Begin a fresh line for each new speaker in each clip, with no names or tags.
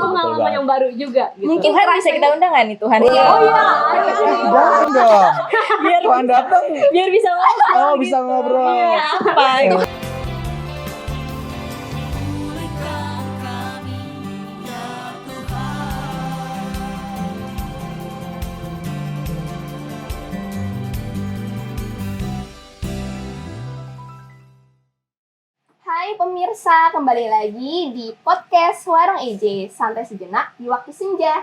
pengalaman yang baru juga gitu.
Mungkin Tuhan bisa kita undang nggak nih Tuhan?
Oh iya.
Jangan dong.
Biar
Tuhan datang.
biar bisa ngobrol.
Oh, bisa ngobrol.
Apa gitu.
Hai pemirsa, kembali lagi di podcast Warung EJ, santai sejenak di waktu senja.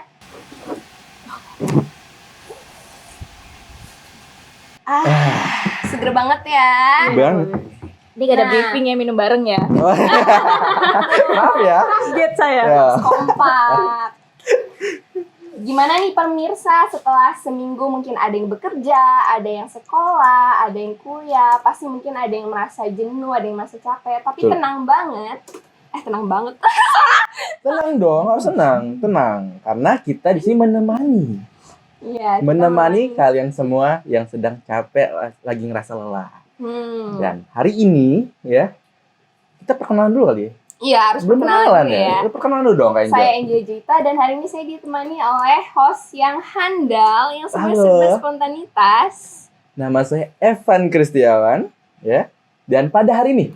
Seger banget ya.
Banget.
Ini gak ada
Nah.
briefing ya, minum bareng ya.
Maaf ya.
Kaget saya.
Ya.
Kompak. Gimana nih pemirsa, setelah seminggu mungkin ada yang bekerja, ada yang sekolah, ada yang kuliah, pasti mungkin ada yang merasa jenuh, ada yang merasa capek, tapi
Betul.
tenang banget. Tenang banget.
Tenang dong, harus tenang. Karena kita di sini menemani.
Iya,
Menemani
tenang.
kalian semua yang sedang capek, lagi ngerasa lelah. Dan
Hmm.
hari ini ya, kita perkenalan dulu kali ya.
Iya, harus
Belum
perkenalan
perkenalan
dulu
ya.
ya.
Lu perkenalan dulu dong Kak Inja.
Saya Angel Jita dan hari ini saya ditemani oleh host yang handal, yang semuanya
Halo.
serba spontanitas.
Nama saya Evan Kristiawan ya. Dan pada hari ini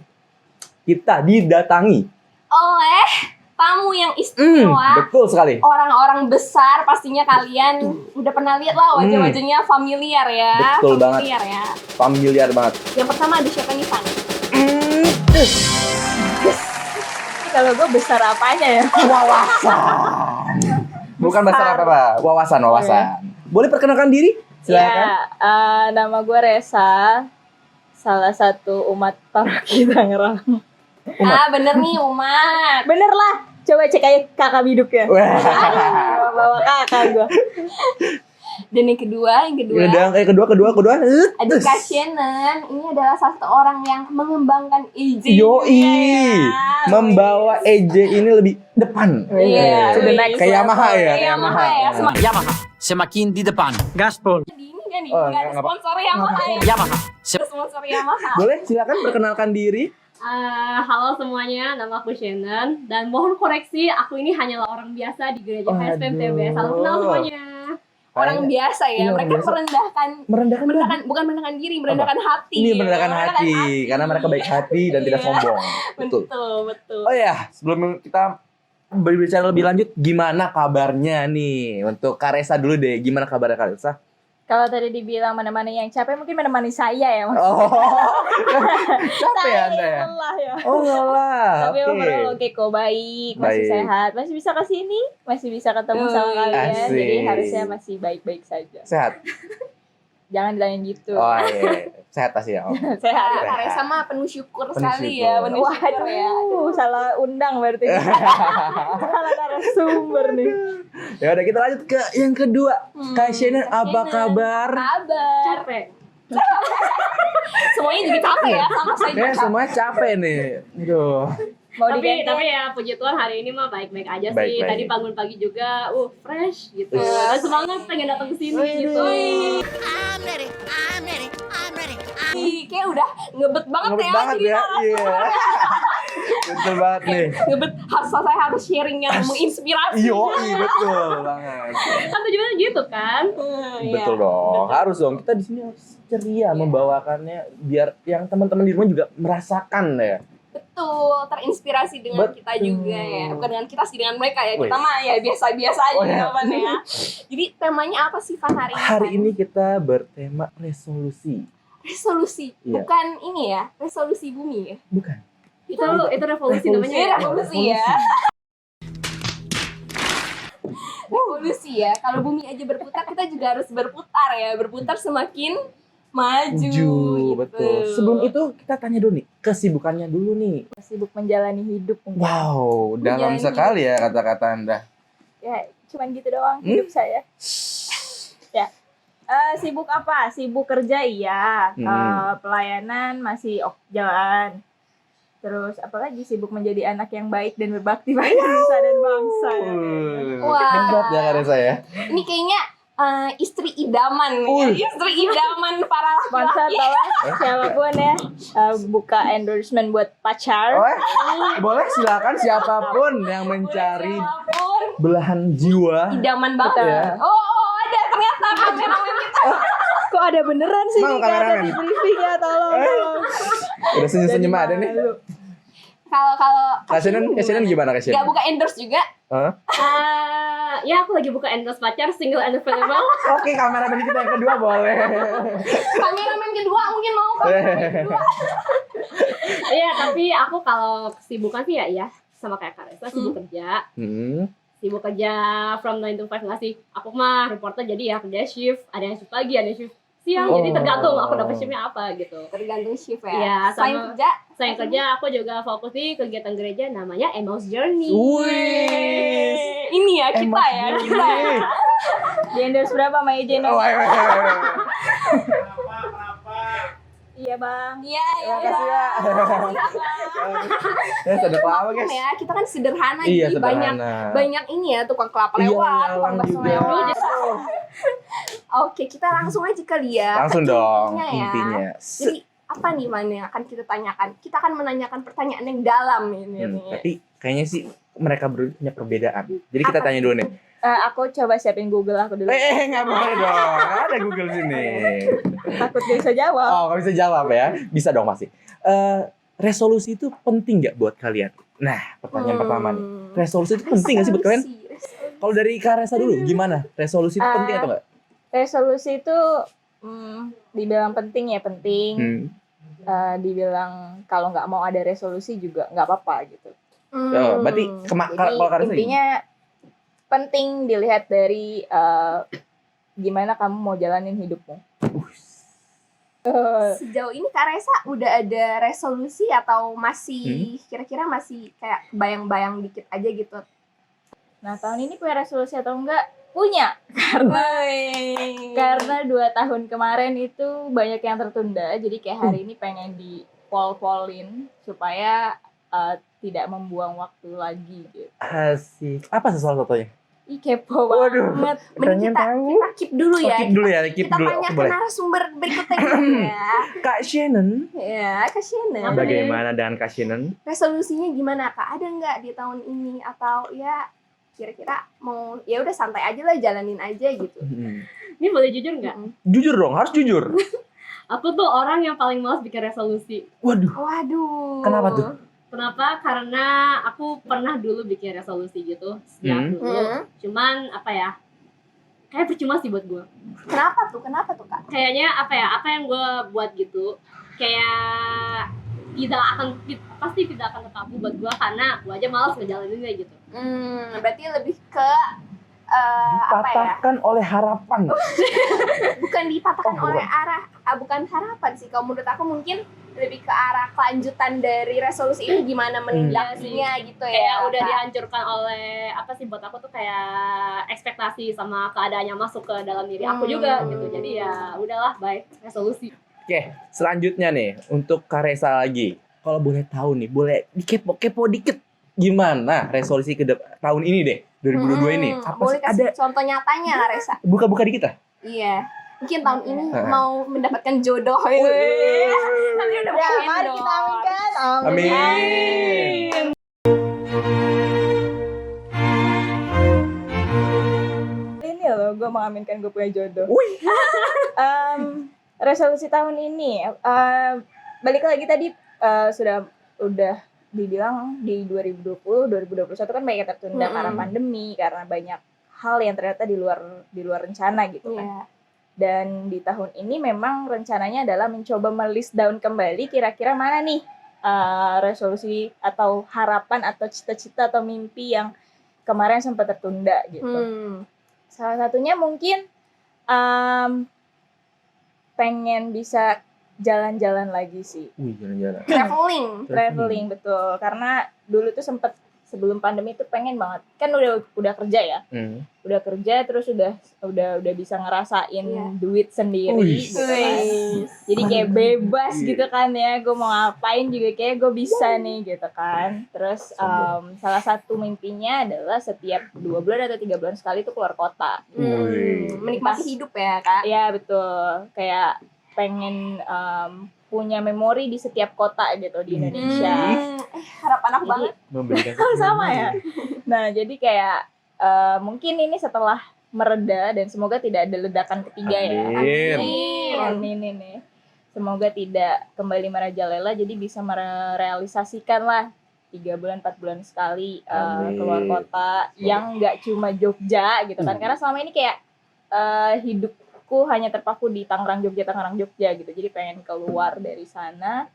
kita didatangi.
Oleh tamu yang istimewa.
Betul sekali.
Orang-orang besar, pastinya kalian udah pernah lihat lah wajah-wajahnya familiar ya.
Betul banget.
Familiar ya.
Familiar banget.
Yang pertama ada siapa nih, Van?
Kalau gue besar apanya ya?
Wawasan. Bukan besar apa-apa, wawasan. Boleh perkenalkan diri? Silakan.
Ya, nama gue Resa, salah satu umat paroki Tangerang.
Bener nih, Umat.
Bener lah, coba cek aja kakak biduknya.
Wah.
Bawa kakak gue.
Dan yang kedua
Udah, kedua.
ada Kak Shannon. Ini adalah salah satu orang yang mengembangkan EJ.
Yoi. Membawa EJ ini lebih depan.
Iya,
To the next
Kayak Yamaha ya.
Kayak Yamaha ya.
Yamaha semakin di depan. Gaspol.
Di ini kan nih,
Oh,
nggak ada
nggak apa-
sponsor Yamaha ya.
Yamaha.
Ada sponsor Yamaha.
Boleh silakan perkenalkan diri.
Halo semuanya, nama aku Shannon dan mohon koreksi, aku ini hanyalah orang biasa di gereja HSPM TB. Salam kenal semuanya.
Orang biasa ya,
Ini orang
mereka
biasa. Merendahkan
bukan merendahkan diri, merendahkan hati.
Ini
ya.
merendahkan hati karena mereka baik hati dan tidak
Iya.
sombong. Betul.
Betul.
Oh ya, sebelum kita berbicara lebih lanjut, gimana kabarnya nih? Untuk Kak Resa dulu deh, gimana kabarnya Kak Resa?
Kalau tadi dibilang menemani yang capek, mungkin menemani saya ya.
Oh, capek ya Anda ya?
Lelah ya.
Oh lelah,
Tapi
oke.
overall oke kok, baik, masih
Baik.
sehat, masih bisa kesini, masih bisa ketemu sama kalian,
Asik.
jadi harusnya masih baik-baik saja.
Sehat?
Jangan ditanya gitu.
Oh iya, sehat pasti ya. Oh.
Sehat.
Kak Resa mah penuh syukur
Penuh
sekali
syukur.
ya, penuh syukur ya.
Salah undang berarti. Salah narasumber nih.
Ya udah kita lanjut ke yang kedua. Kak Shannon,
Kak
apa
Shannon,
kabar?
Kabar.
Capek.
Semuanya juga capek ya, sama saya.
Kayaknya semuanya capek nih. Aduh.
Mau
Tapi
diganti.
ya puji Tuhan hari ini mah baik-baik aja sih.
Baik-baik.
Tadi bangun pagi juga, fresh gitu. Dan semangat pengen datang ke sini gitu.
Kayak udah ngebet banget
Ngebet
ya.
banget
jadi
ya.
narasumber.
Iya. Betul banget nih.
Ngebet, saya harus sharing yang menginspirasi.
Yoi, betul banget.
Kan tujuannya gitu kan.
Iya.
Betul dong. Harus dong. Kita di sini harus ceria membawakannya biar yang teman-teman di rumah juga merasakan ya.
Betul, terinspirasi dengan
Betul.
kita juga ya. Bukan dengan kita sih, dengan mereka ya.
Wih.
Kita mah ya biasa-biasa aja
Oh, iya.
Van, ya. Jadi temanya apa sih Van hari ini?
Hari
Van?
ini kita bertema resolusi.
Resolusi.
Iya.
Bukan ini ya, resolusi bumi ya.
Bukan.
Itu revolusi namanya.
Iya,
ya.
revolusi ya. Revolusi ya. Kalau bumi aja berputar, kita juga harus berputar ya. Berputar semakin maju. gitu.
Betul. Sebelum itu kita tanya dulu nih, kesibukannya dulu nih.
Sibuk menjalani hidup mungkin.
Wow, dalam
Menjalani
sekali ya kata-kata Anda.
Ya, cuman gitu doang hidup saya. Ya. Sibuk apa? Sibuk kerja iya. Pelayanan masih jalan. Terus apalagi sibuk menjadi anak yang baik dan berbakti pada nusa dan bangsa.
Wah.
Hebat ya Kak Resa ya.
Ini kayaknya istri idaman ya. Istri idaman para
Sponsor
laki-laki.
tolong siapapun ya buka endorsement buat pacar.
Oh, boleh silakan siapapun yang mencari
Siapapun.
belahan jiwa.
Idaman banget.
Ya.
Oh, ada ternyata kameramen kita.
Kok ada beneran sih
Mau
nih, nggak ada
kameramen?
di briefing ya, tolong.
Udah senyum-senyum ada nih.
Kalau
Kasinan gimana
Gak
Kasinan?
buka endorse juga.
Hah?
Ya aku lagi buka endorse pacar single and available.
Oke, kameramen kita yang kedua boleh.
Kameramen kedua mungkin mau kameramen kedua.
Iya, tapi aku kalau kesibukan sih ya sama kayak Kak Resa, sibuk kerja. Sibuk kerja from 9 to 5 nggak sih? Aku mah reporter jadi ya kerja shift. Ada yang shift pagi, ada yang shift siang.
Oh.
Jadi tergantung aku dapat shiftnya apa gitu.
Tergantung shift ya.
Iya,
Selain
sama-
kerja,
Selain kerja, aku juga fokus di kegiatan gereja namanya Emmaus Journey.
Wih.
ini ya kita ya.
Di endorse berapa sama Ejen?
Oh,
Iya bang.
Iya,
Terima kasih ya. Ya, sudah lama guys.
Ya, kita kan sederhana
Iya,
jadi
sederhana.
banyak ini ya tukang kelapa
Iya,
lewat, tukang
lalang
bakso
juga.
lewat. Oke, kita langsung aja kali ya.
Langsung
ke
dong
intinya ya.
intinya.
Jadi apa nih mana yang akan kita tanyakan? Kita akan menanyakan pertanyaan yang dalam ini. nih.
Tapi kayaknya sih mereka berdua punya perbedaan. Jadi kita
Apa?
tanya dulu nih.
Aku coba siapin Google aku dulu.
Nggak boleh dong. Ada Google sini.
Takut dia bisa jawab.
Oh, nggak bisa jawab ya? Bisa dong pasti. Resolusi itu penting nggak buat kalian? Nah, pertanyaan pertama nih. Resolusi itu penting nggak sih buat kalian?
Resolusi.
Kalau dari Kak Resa dulu, gimana? Resolusi itu penting atau nggak?
Resolusi itu dibilang penting ya penting. Dibilang kalau nggak mau ada resolusi juga nggak apa-apa gitu.
Berarti
Jadi
kalau Kak Resa
intinya penting dilihat dari gimana kamu mau jalanin hidupmu.
Sejauh ini Kak Resa udah ada resolusi atau masih kira-kira masih kayak bayang-bayang dikit aja gitu?
Nah tahun ini punya resolusi atau enggak? Punya, karena 2 tahun kemarin itu banyak yang tertunda. Jadi kayak hari ini pengen di pol-polin supaya tidak membuang waktu lagi gitu.
Asik. Apa satunya?
Ih kepo
Waduh.
banget.
Mending kita keep dulu ya.
Keep dulu ya, keep
Kita
dulu.
tanya ke
Boleh.
narasumber berikutnya gitu ya.
Kak Shannon.
Ya, Kak Shena.
Apa nih?
Bagaimana dengan Kak Shannon?
Resolusinya gimana Kak? Ada nggak di tahun ini atau ya kira-kira mau ya udah santai aja lah jalanin aja gitu.
Ini boleh jujur nggak?
Jujur dong, harus jujur.
Aku tuh orang yang paling males bikin resolusi.
Waduh.
Waduh.
Kenapa tuh?
Kenapa? Karena aku pernah dulu bikin resolusi gitu sejak dulu. Cuman apa ya? Kayak percuma sih buat gue.
Kenapa tuh? Kenapa tuh Kak?
Kayaknya apa ya? Apa yang gue buat gitu? Kayak pasti tidak akan terkabul buat gue karena gue aja malas ngejalaninnya gitu.
Berarti lebih ke apa ya?
Dipatahkan oleh harapan.
Bukan dipatahkan
Oh,
oleh bukan harapan sih. Kalau menurut aku mungkin lebih ke arah kelanjutan dari resolusi ini gimana menindakinya gitu ya.
Kayak udah
Kak.
dihancurkan oleh apa sih buat aku tuh kayak ekspektasi sama keadaan yang masuk ke dalam diri aku juga gitu. Jadi ya udahlah, baik resolusi.
Oke, selanjutnya nih untuk Kak Resa lagi. Kalau boleh tahu nih, boleh dikepo dikit. Gimana resolusi tahun ini deh, 2022 ini? Apa
Boleh
sih?
kasih
Ada
contoh nyatanya Kak Resa?
buka-buka dikit lah.
Iya. Mungkin tahun ini
Heeh.
mau mendapatkan jodoh itu. Nanti udah
Ya,
bukain
mari
dong.
kita aminkan.
Amin.
Ini loh, gue mengaminkan gue punya jodoh.
Wih.
Resolusi tahun ini, balik lagi tadi udah dibilang di 2020, 2021 kan banyak yang tertunda karena pandemi, karena banyak hal yang ternyata di luar rencana gitu kan.
Iya.
Dan di tahun ini memang rencananya adalah mencoba melist down kembali kira-kira mana nih resolusi atau harapan atau cita-cita atau mimpi yang kemarin sempat tertunda gitu. Salah satunya mungkin pengen bisa jalan-jalan lagi sih.
Wih, jalan-jalan.
Traveling betul. Karena dulu tuh sempet sebelum pandemi tuh pengen banget. Kan udah kerja ya. Udah kerja terus udah bisa ngerasain duit sendiri gitu kan. Jadi kayak bebas gitu kan ya. Gue mau ngapain juga kayak gue bisa nih gitu kan. Terus salah satu mimpinya adalah setiap 2 bulan atau 3 bulan sekali tuh keluar kota.
Menikmati hidup ya Kak.
Iya betul. Kayak pengen punya memori di setiap kota gitu di Indonesia.
Harapan aku banget.
Memberikan
Sama ya. Nah jadi kayak mungkin ini setelah mereda dan semoga tidak ada ledakan ketiga ya.
Amin.
Amin ini. Semoga tidak kembali merajalela, jadi bisa merealisasikan lah 3 bulan 4 bulan sekali
Amin.
keluar kota yang nggak cuma Jogja gitu kan, karena selama ini kayak hidupku hanya terpaku di Tangerang Jogja gitu, jadi pengen keluar dari sana,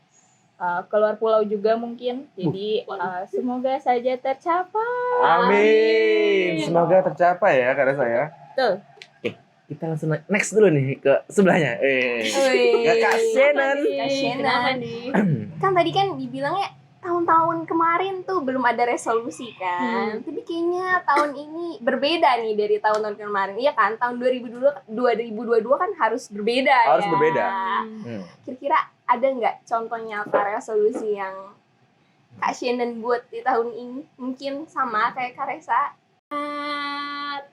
keluar pulau juga mungkin, jadi semoga saja tercapai.
Amin. Semoga tercapai ya karena saya.
Betul.
Kita langsung next dulu nih ke sebelahnya. Ke Kak Shannon.
Kak Shannon.
Kenapa nih?
Kan tadi kan dibilangnya tahun-tahun kemarin tuh belum ada resolusi kan. Tapi kayaknya tahun ini berbeda nih dari tahun-tahun kemarin. Iya kan? Tahun 2022 kan harus berbeda ya.
Harus berbeda.
Kira-kira ada nggak contoh nyata resolusi yang Kak Shannon buat di tahun ini? Mungkin sama kayak Kak Resa.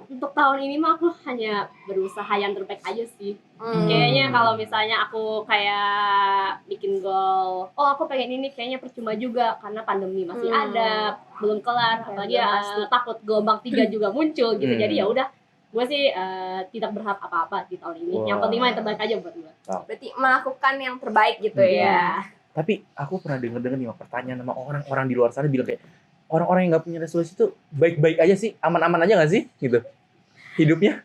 Untuk tahun ini mah aku hanya berusaha yang terbaik aja sih. Kayaknya kalau misalnya aku kayak bikin goal, oh aku pengen ini, kayaknya percuma juga karena pandemi masih ada, belum kelar, apalagi takut gelombang 3 juga muncul gitu. Jadi ya udah, gue sih tidak berharap apa-apa di tahun ini. Yang penting mah yang terbaik aja buat gue.
Berarti melakukan yang terbaik gitu ya.
Tapi aku pernah denger nih pertanyaan sama orang-orang di luar sana bilang kayak orang-orang yang nggak punya resolusi itu baik-baik aja sih, aman-aman aja nggak sih gitu hidupnya?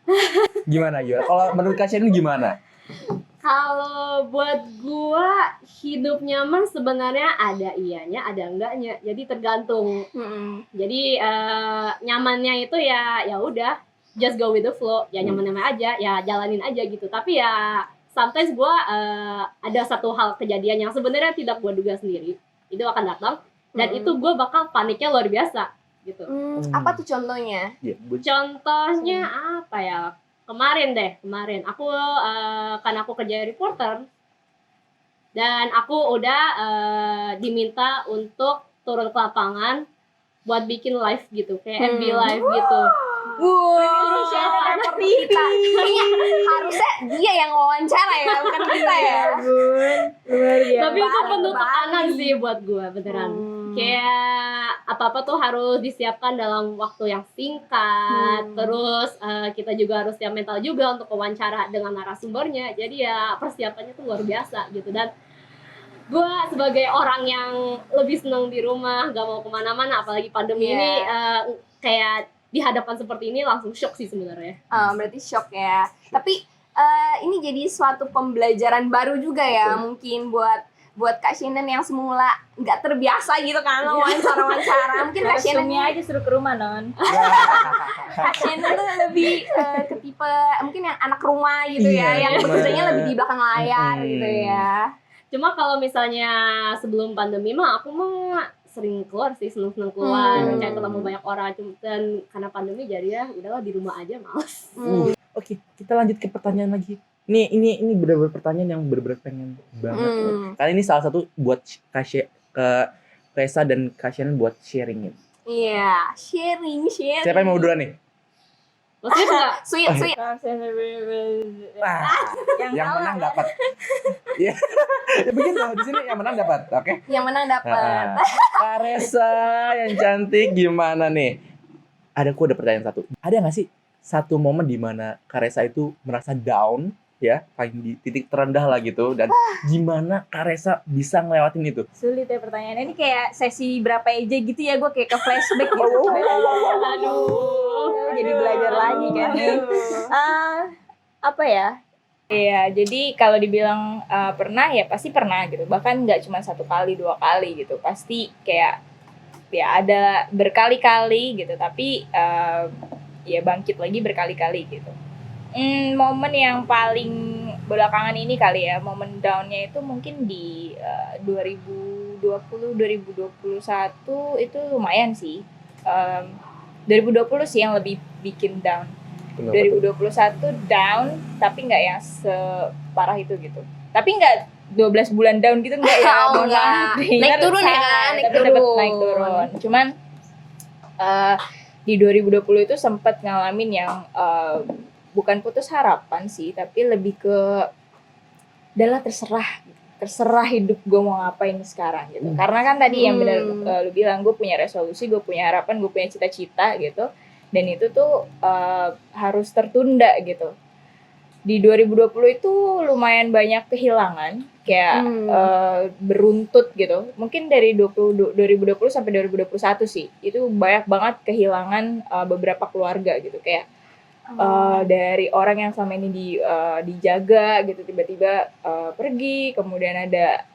Gimana? Kalau menurut Kak Shannon gimana?
Kalau buat gua hidup nyaman sebenarnya ada iyanya, ada enggaknya. Jadi tergantung. Jadi nyamannya itu ya udah, just go with the flow. Ya nyaman-nyaman aja, ya jalanin aja gitu. Tapi ya sometimes gua ada satu hal kejadian yang sebenarnya tidak gua duga sendiri. Itu akan datang dan itu gua bakal paniknya luar biasa gitu.
Apa tuh contohnya?
Contohnya apa ya? Kemarin aku kan aku kerja reporter dan aku udah diminta untuk turun ke lapangan buat bikin live gitu, kayak MV live gitu.
Kita harusnya dia yang wawancara ya, bukan kita ya.
Luar biasa.
Tapi itu penuh tekanan sih buat gue beneran. Kayak apa-apa tuh harus disiapkan dalam waktu yang singkat. Terus kita juga harus siap mental juga untuk wawancara dengan narasumbernya. Jadi ya persiapannya tuh luar biasa gitu. Dan gue sebagai orang yang lebih seneng di rumah, gak mau kemana-mana, apalagi pandemi ini kayak dihadapan seperti ini langsung shock sih sebenarnya.
Berarti shock ya. Tapi ini jadi suatu pembelajaran baru juga ya, mungkin buat Kak Shannon yang semula nggak terbiasa gitu kan wawancara. Mungkin Kak Shannon
aja suruh ke rumah non.
Kak Shannon tuh lebih ke tipe mungkin yang anak rumah gitu ya, yang bekerjanya lebih di belakang layar gitu ya.
Cuma kalau misalnya sebelum pandemi mah aku mah sering keluar sih, seneng-seneng keluar, kayak ketemu banyak orang. Dan karena pandemi jadi ya udahlah di rumah aja, males.
Oke, kita lanjut ke pertanyaan lagi. Ini benar-benar pertanyaan yang benar-benar pengen banget. Kali ini salah satu buat Resa dan Kak Shannon buat sharingin.
Iya, sharing.
Siapa yang mau duluan nih?
Maksudnya enggak?
Sweet.
Yang menang dapat. Iya. Begitu di sini yang menang dapat. Oke.
Yang menang dapat.
Kak Resa yang cantik gimana nih? Aku ada pertanyaan satu. Ada nggak sih satu momen di mana Kak Resa itu merasa down ya, paling di titik terendah lah gitu, dan gimana Kak Resa bisa ngelewatin itu?
Sulit ya pertanyaannya, ini kayak sesi berapa aja gitu ya, gue kayak ke flashback gitu.
Aduh.
Jadi belajar lagi kan. Apa ya? Iya, jadi kalau dibilang pernah ya pasti pernah gitu. Bahkan nggak cuma 1 kali, 2 kali gitu. Pasti kayak ya ada berkali-kali gitu. Tapi ya bangkit lagi berkali-kali gitu. Momen yang paling belakangan ini kali ya, momen down-nya itu mungkin di 2020-2021 itu lumayan sih. 2020 sih yang lebih bikin down. 2021 down, tapi nggak yang separah itu gitu. Tapi nggak 12 bulan down gitu, nggak ya.
Naik turun ya kan?
Naik turun. Cuman di 2020 itu sempat ngalamin yang bukan putus harapan sih, tapi lebih ke adalah terserah hidup gue mau ngapain sekarang gitu. Karena kan tadi yang benar lu bilang, gue punya resolusi, gue punya harapan, gue punya cita-cita gitu. dan itu tuh harus tertunda gitu. Di 2020 itu lumayan banyak kehilangan kayak beruntut gitu. Mungkin dari 2020 sampai 2021 sih. Itu banyak banget kehilangan beberapa keluarga gitu kayak dari orang yang selama ini dijaga gitu tiba-tiba pergi, kemudian ada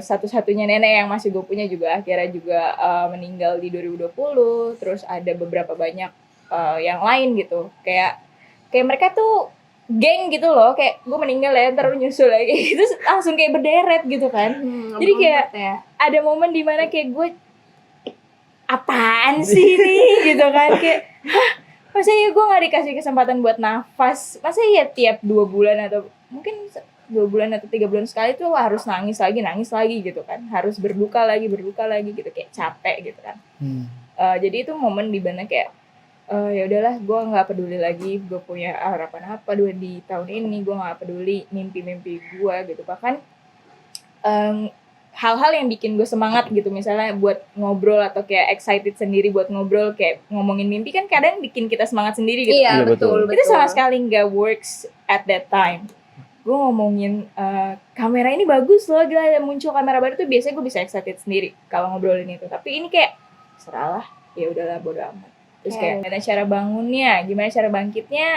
satu-satunya nenek yang masih gue punya juga akhirnya juga meninggal di 2020. Terus ada beberapa banyak yang lain gitu. Kayak mereka tuh geng gitu loh, kayak gue meninggal ya ntar lu nyusul lagi itu langsung kayak berderet gitu kan. Jadi kayak ada momen dimana kayak gue apaan sih nih gitu kan, kayak masa ya gue gak dikasih kesempatan buat nafas, masa ya tiap 2 bulan atau mungkin 2 bulan atau 3 bulan sekali tuh harus nangis lagi gitu kan, harus berduka lagi gitu, kayak capek gitu kan. Jadi itu momen dimana kayak ya udahlah, gue nggak peduli lagi gue punya harapan apa di tahun ini, gue nggak peduli mimpi gue gitu. Bahkan hal-hal yang bikin gue semangat gitu, misalnya buat ngobrol atau kayak excited sendiri buat ngobrol, kayak ngomongin mimpi kan kadang bikin kita semangat sendiri gitu.
Iya, betul.
Itu sama sekali nggak works at that time. Gue ngomongin kamera ini bagus loh, gila ada muncul kamera baru tuh biasanya gue bisa excited sendiri kalau ngobrolin itu. Tapi ini kayak seralah, ya udahlah bodo amat. Terus kayak gimana cara bangunnya, gimana cara bangkitnya,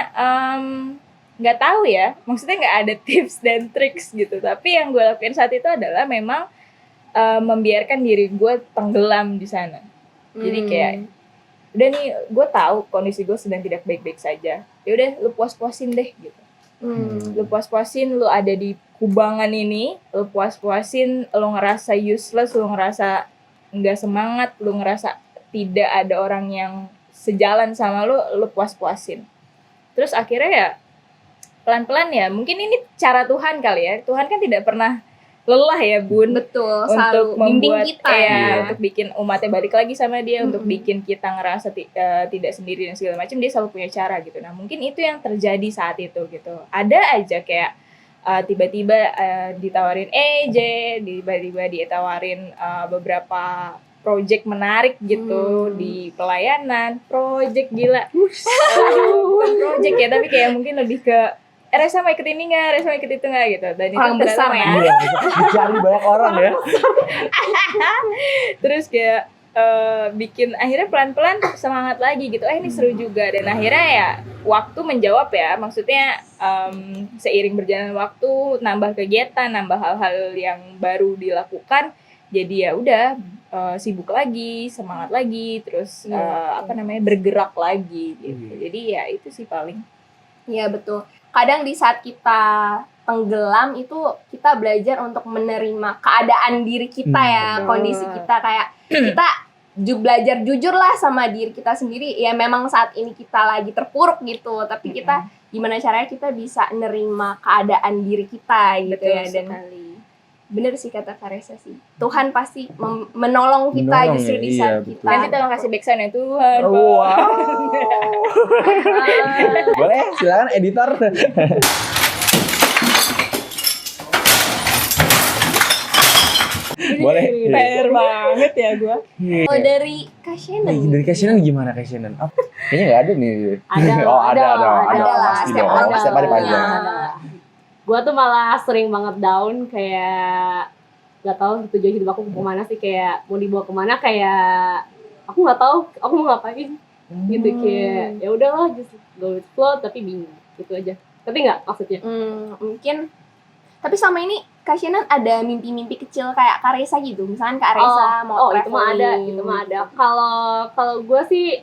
nggak tahu ya. Maksudnya nggak ada tips dan triks gitu. Tapi yang gue lakuin saat itu adalah memang membiarkan diri gue tenggelam di sana. Jadi kayak udah nih, gue tahu kondisi gue sedang tidak baik-baik saja. Ya udah, lu puas-puasin deh gitu. Lu puas-puasin, lu ada di kubangan ini, lu puas-puasin, lu ngerasa useless, lu ngerasa nggak semangat, lu ngerasa tidak ada orang yang sejalan sama lu puas-puasin. Terus akhirnya ya pelan-pelan ya, mungkin ini cara Tuhan kali ya. Tuhan kan tidak pernah lelah ya Bun.
Betul,
untuk
bimbing
membuat
kita
untuk bikin umatnya balik lagi sama dia, untuk bikin kita ngerasa tidak sendiri dan segala macam. Dia selalu punya cara gitu. Nah mungkin itu yang terjadi saat itu gitu. Ada aja kayak tiba-tiba ditawarin tiba-tiba ditawarin beberapa project menarik gitu di pelayanan, project gila. Bukan project ya, tapi kayak mungkin lebih ke Resa mau ikut ini nggak, Resa mau ikut itu nggak gitu. Dan
orang
itu
besar ya.
Iya, dicari banyak orang ya.
Terus kayak bikin akhirnya pelan-pelan semangat lagi gitu. Ini seru juga, dan akhirnya ya waktu menjawab ya. Maksudnya seiring berjalan waktu, nambah kegiatan, nambah hal-hal yang baru dilakukan. Jadi ya udah sibuk lagi, semangat lagi, terus bergerak lagi gitu. Jadi ya itu sih paling.
Iya betul. Kadang di saat kita tenggelam itu kita belajar untuk menerima keadaan diri kita ya, kondisi kita, kayak kita belajar jujur lah sama diri kita sendiri. Ya memang saat ini kita lagi terpuruk gitu, tapi kita gimana caranya kita bisa nerima keadaan diri kita gitu. Betul ya. Dan bener sih kata Karesa sih, Tuhan pasti menolong kita justru di saat kita.
Nanti tolong kasih backsound ya Tuhan.
Wow. Boleh, silakan editor. Boleh.
Fair banget ya gue.
Oh dari Kak Shannon.
Dari Kak Shannon gimana Kak Shannon? Kayaknya nggak ada nih.
Ada.
Oh ada
lah,
pasti
setiap
dong.
ada.
Setiap hari panjang.
Gue tuh malah sering banget down, kayak nggak tahu tujuan hidup aku kemana sih, kayak mau dibawa kemana, kayak aku nggak tahu aku mau ngapain gitu, kayak ya udahlah just go with flow, tapi bingung gitu aja. Tapi nggak maksudnya
Mungkin tapi sama ini Kak Shannon ada mimpi-mimpi kecil kayak Karesa gitu, misalkan Kak Resa mau traveling.
itu mah ada. Kalau gue sih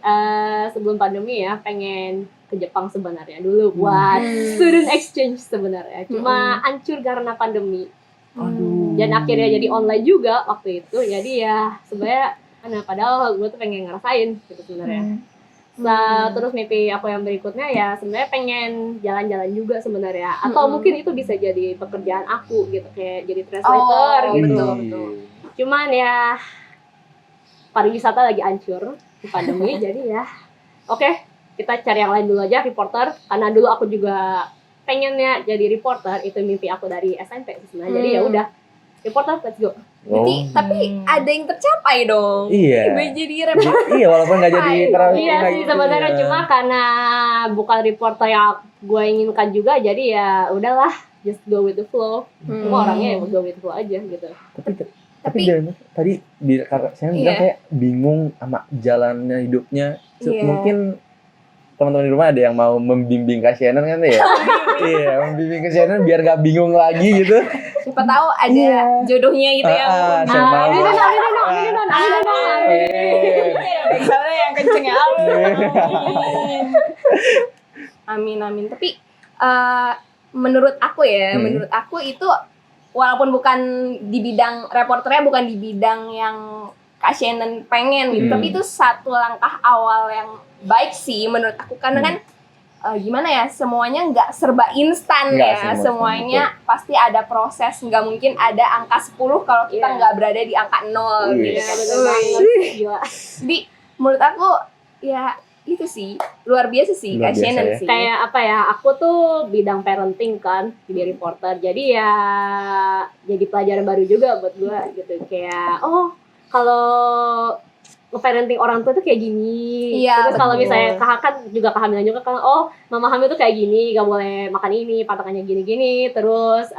sebelum pandemi ya pengen ke Jepang sebenarnya dulu buat student exchange sebenarnya. Cuma hancur karena pandemi.
Aduh.
Dan akhirnya jadi online juga waktu itu. Jadi ya sebenarnya padahal gue tuh pengen ngerasain gitu sebenarnya. Terus mimpi aku yang berikutnya ya sebenarnya pengen jalan-jalan juga sebenarnya. Atau mungkin itu bisa jadi pekerjaan aku gitu, kayak jadi translator gitu.
Betul.
Cuman ya pariwisata lagi hancur di pandemi. Jadi ya oke, kita cari yang lain dulu aja, reporter. Karena dulu aku juga pengennya jadi reporter, itu mimpi aku dari SMP sebenarnya. Jadi ya udah reporter, let's go.
Berarti, tapi ada yang tercapai dong.
Iya.
Gue jadi reporter.
Iya, walaupun nggak jadi
Iya sih sebenarnya, cuma karena bukan reporter yang gue inginkan juga, jadi ya udahlah, just go with the flow. Semua orangnya yang go with the flow aja gitu.
Tapi tadi saya bilang kayak bingung sama jalannya hidupnya. Mungkin teman-teman di rumah ada yang mau membimbing Kak Shannon kan ya? Iya, membimbing Kak Shannon biar gak bingung lagi gitu.
Siapa tahu ada jodohnya gitu ya.
Amin.
Misalnya yang kenceng ya.
Amin. Tapi menurut aku itu walaupun bukan di bidang reporternya, bukan di bidang yang Kak Shannon pengen gitu, tapi itu satu langkah awal yang baik sih menurut aku, karena kan gimana ya, semuanya nggak serba instan ya, semuanya pasti ada proses, nggak mungkin ada angka 10 kalau kita nggak berada di angka 0 gitu. Jadi menurut aku ya itu sih luar biasa sih Kak Shannon sih.
Kayak apa ya, aku tuh bidang parenting kan, jadi reporter, jadi ya jadi pelajaran baru juga buat gue gitu, kayak kalau nge-parenting orang tua tuh kayak gini. Terus kalau misalnya kan juga kehamilan juga kan, mama hamil tuh kayak gini, gak boleh makan ini, patokannya gini-gini. Terus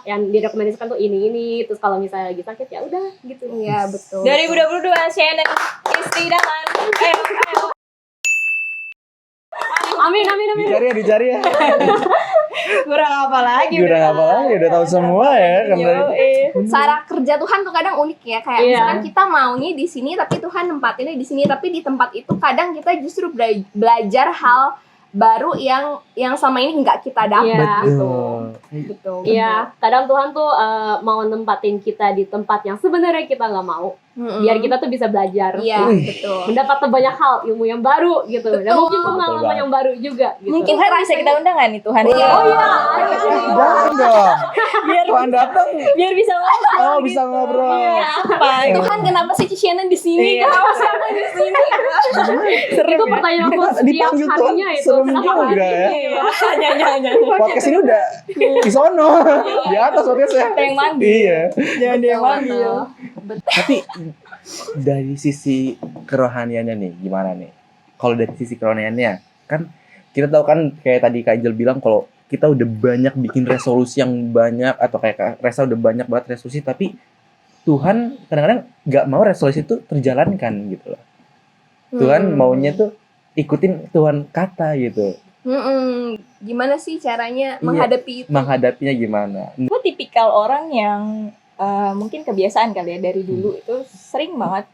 yang direkomendasikan tuh ini. Terus kalau misalnya lagi sakit ya udah gitu.
Iya betul.
2022 Shannon istidaman. Ayo.
Amin.
Dicari ya.
Kurang apa lagi?
Udah tahu semua ya.
Cara kerja Tuhan tuh kadang unik ya, kayak misalkan kita maunya di sini tapi Tuhan nempatinnya di sini, tapi di tempat itu kadang kita justru belajar hal baru yang selama ini nggak kita dapat gitu.
Iya, kadang Tuhan tuh mau nempatin kita di tempat yang sebenarnya kita nggak mau, biar kita tuh bisa belajar.
Iya, betul.
Mendapat banyak hal, ilmu yang baru gitu, dan mungkin pengalaman yang baru juga. Gitu.
Mungkin Tuhan bisa kita undang nggak nih Tuhan?
Jangan dong.
Biar
Tuhan datang.
biar bisa ngobrol.
Bisa ngobrol.
Apa?
Tuhan kenapa sih Shannon di sini? Kenapa sih aku di sini?
Itu pertanyaan aku setiap harinya itu.
Serem juga ya.
Jangan.
Podcast ini udah di sono. Di atas podcastnya.
Yang manggil.
Iya.
Jangan dia yang manggil.
Tapi dari sisi kerohaniannya nih gimana nih? Kalau dari sisi kerohaniannya kan kita tahu kan kayak tadi Kak Angel bilang kalau kita udah banyak bikin resolusi yang banyak, atau kayak Kak Resa udah banyak banget resolusi, tapi Tuhan kadang-kadang nggak mau resolusi itu terjalankan gitu loh. Tuhan maunya tuh ikutin Tuhan kata gitu.
Gimana sih caranya menghadapi itu?
Menghadapinya gimana?
Gue tipikal orang yang mungkin kebiasaan kali ya dari dulu itu sering banget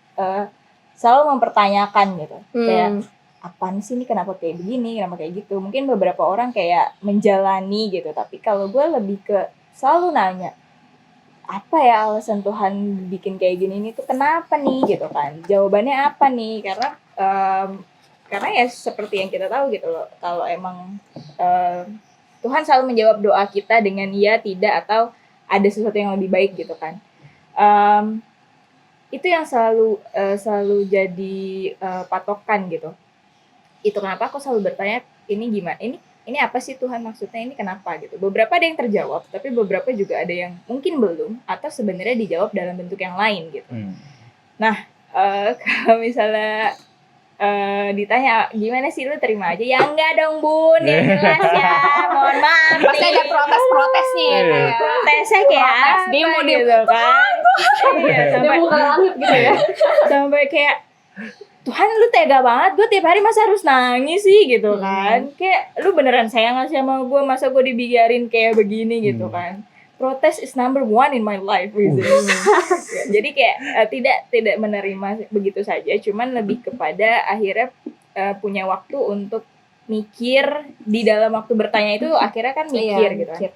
selalu mempertanyakan gitu. Kayak apaan sih ini, kenapa kayak begini, kenapa kayak gitu. Mungkin beberapa orang kayak menjalani gitu, tapi kalau gue lebih ke selalu nanya, apa ya alasan Tuhan bikin kayak gini, ini tuh kenapa nih gitu kan. Jawabannya apa nih, karena ya seperti yang kita tahu gitu loh, kalau emang Tuhan selalu menjawab doa kita dengan ya, tidak, atau ada sesuatu yang lebih baik gitu kan. Itu yang selalu jadi patokan gitu. Itu kenapa aku selalu bertanya, ini gimana, ini apa sih Tuhan maksudnya, ini kenapa gitu. Beberapa ada yang terjawab, tapi beberapa juga ada yang mungkin belum, atau sebenarnya dijawab dalam bentuk yang lain gitu. Nah, kalau misalnya ditanya gimana sih, lu terima aja ya, enggak dong bun, ya jelas ya, mohon maaf,
Pasti ada protes-protesnya ya, kayak
protesnya kayak apa
demo
gitu kan. Iya,
Dia bukan langit gitu ya.
sampai kayak Tuhan lu tega banget, gue tiap hari masa harus nangis sih gitu kan. Kayak lu beneran sayang gak sih sama gue, masa gue dibiarin kayak begini gitu kan. Protes is number one in my life gitu. Jadi kayak tidak menerima begitu saja, cuman lebih kepada akhirnya punya waktu untuk mikir. Di dalam waktu bertanya itu akhirnya kan mikir gitu kan.